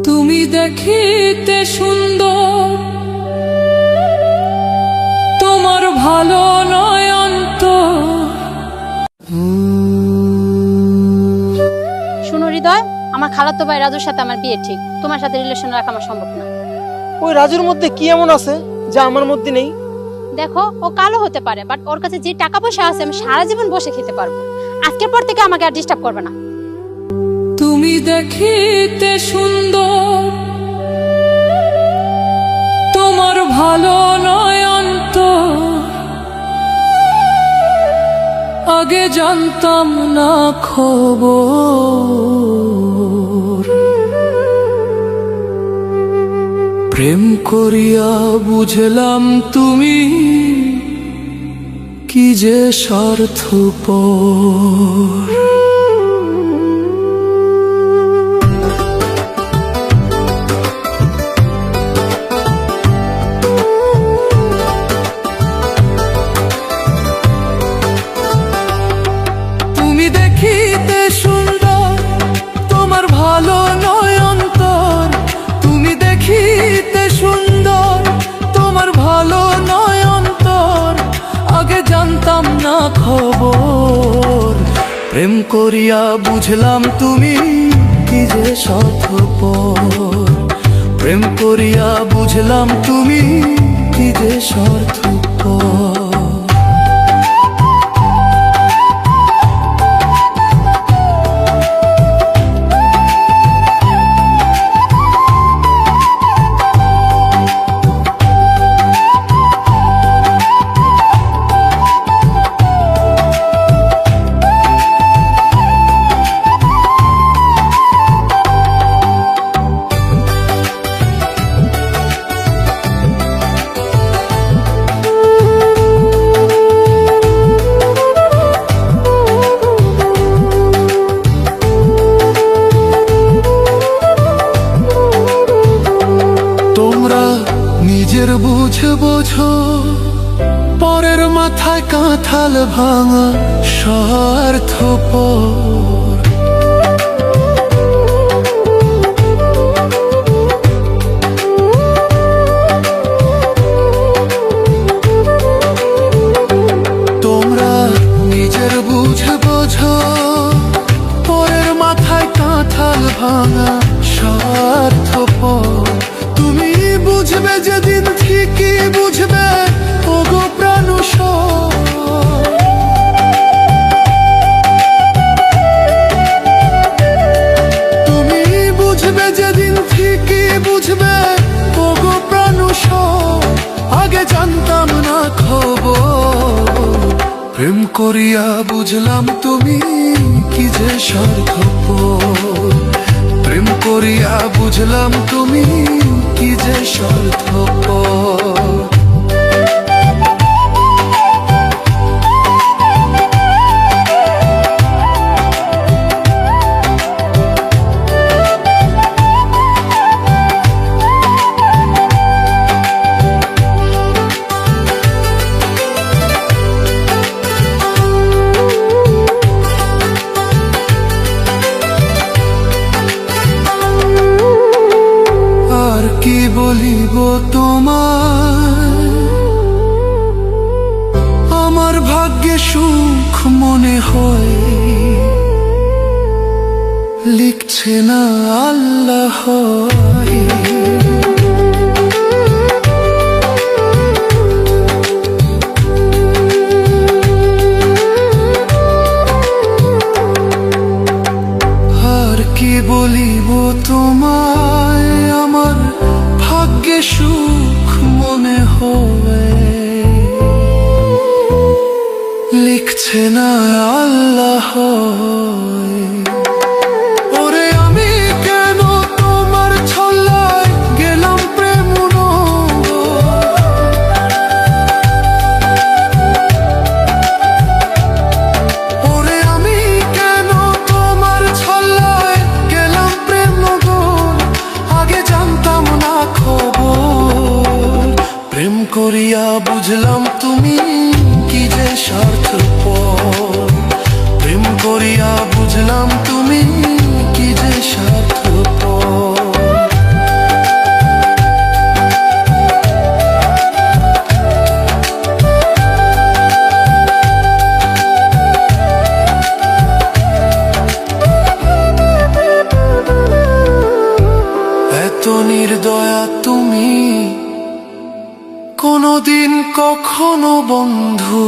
তুমি দেখিতে সুন্দর, তোমার ভালো নয় অন্তর। শুনো হৃদয়, আমার খালাতো ভাই রাজুর সাথে আমার বিয়ে ঠিক। তোমার সাথে রিলেশন রাখা আমার সম্ভব না। ওই রাজুর মধ্যে কি এমন আছে যা আমার মধ্যে নেই? দেখো, ও কালো হতে পারে, বাট ওর কাছে যে টাকা পয়সা আছে আমি সারা জীবন বসে খেতে পারবো। আজকের পর থেকে আমাকে আর ডিস্টার্ব করবে না। তুমি দেখিতে সুন্দর, তোমার ভালো নয় অন্তর। আগে জানতাম না খবর, প্রেম করিয়া বুঝলাম তুমি কি যে স্বার্থপর। তুমি দেখিতে সুন্দর, তোমার ভালো নয় অন্তর। তুমি দেখিতে সুন্দর, তোমার ভালো নয় অন্তর। আগে জানতাম না খবর, প্রেম করিয়া বুঝলাম তুমি কি যে স্বার্থপর। প্রেম করিয়া বুঝলাম তুমি কি যে স্বার্থপর। নিজের বুঝে বোঝো, পরের মাথায় কাঁঠাল ভাঙা স্বার্থপর। তোমরা নিজের বুঝে বোঝো, পরের মাথায় কাঁঠাল ভাঙা স্বার্থপর। তুমি বুঝবে যেদিন ঠিকই বুঝবে, ওগো প্রাণুষর। তুমি বুঝবে যেদিন ঠিকই বুঝবে, ওগো প্রাণুষর। আগে জানতাম না খবর, প্রেম করিয়া বুঝলাম তুমি কি যে স্বার্থপর। প্রেম করিয়া বুঝলাম তুমি কি যে স্বার্থপর। কি বলিব তোমায়, আমার ভাগ্যে সুখ মনে হয়, লিখছে না আল্লাহ। আর কি বলিব তোমায়, আমার ভাগ্যে সুখ মনে হয়, লিখছে না আল্লাহ। ওরে আমি কেন তোমার ছল্লায় গেলাম প্রেম ওরে আমি কেন তোমার ছল্লায় গেলাম প্রেম। আগে জানতাম না খবর, প্রেম করিয়া বুঝলাম তুমি কি যে স্বার্থপর। প্রেম করিয়া বুঝলাম তুমি কি যে স্বার্থপর। এত নির্দয়া তুমি কোনদিন কখনো বন্ধু